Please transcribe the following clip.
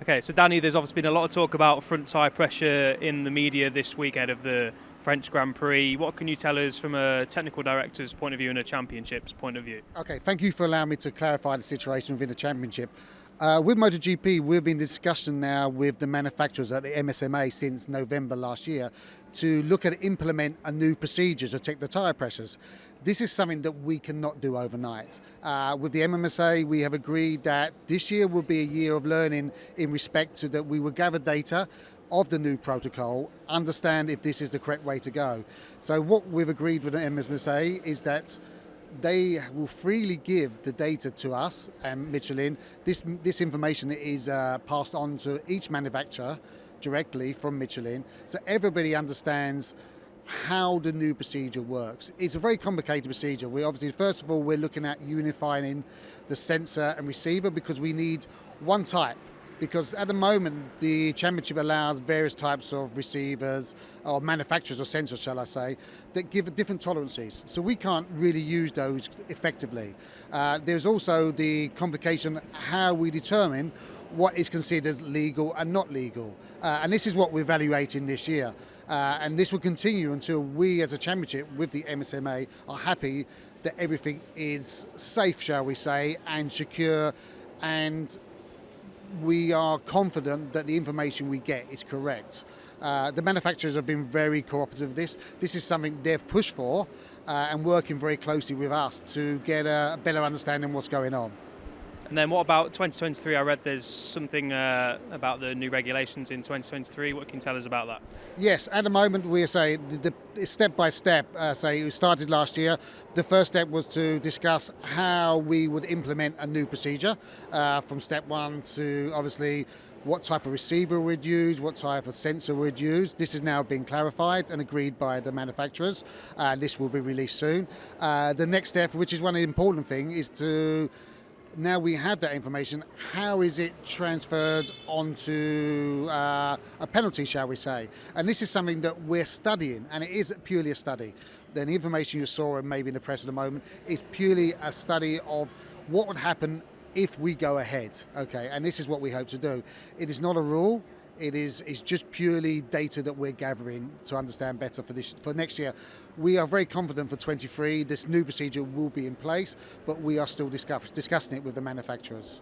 Okay, so Danny, there's obviously been a lot of talk about front tyre pressure in the media this week ahead of the French Grand Prix. What can you tell us from a technical director's point of view and a championship's point of view? Okay, thank you for allowing me to clarify the situation within the championship. With MotoGP, we've been in discussion now with the manufacturers at the MSMA since November last year to look at implement a new procedure to check the tyre pressures. This is something that we cannot do overnight. With the MMSA, we have agreed that this year will be a year of learning in respect to that we will gather data of the new protocol, understand if this is the correct way to go. So what we've agreed with the MMSA is that they will freely give the data to us and Michelin. This information is passed on to each manufacturer directly from Michelin, so everybody understands how the new procedure works. It's a very complicated procedure. We obviously, first of all, we're looking at unifying the sensor and receiver because we need one type. Because at the moment, the championship allows various types of receivers, or manufacturers or sensors, shall I say, that give different tolerances. So we can't really use those effectively. There's also the complication how we determine what is considered legal and not legal. And this is what we're evaluating this year. And this will continue until we as a championship with the MSMA are happy that everything is safe, shall we say, and secure, and we are confident that the information we get is correct. The manufacturers have been very cooperative with this. This is something they've pushed for and working very closely with us to get a better understanding of what's going on. And then what about 2023? I read there's something about the new regulations in 2023. What can you tell us about that? Yes, at the moment we say the step by step, we started last year. The first step was to discuss how we would implement a new procedure from step one to obviously what type of receiver we'd use, what type of sensor we'd use. This is now being clarified and agreed by the manufacturers. This will be released soon. The next step, which is one important thing, is to now we have that information, how is it transferred onto a penalty, shall we say? And this is something that we're studying, and it is purely a study. The information you saw and maybe in the press at the moment is purely a study of what would happen if we go ahead, okay? And this is what we hope to do. It is not a rule. It's just purely data that we're gathering to understand better for next year. We are very confident for 23. This new procedure will be in place, but we are still discussing it with the manufacturers.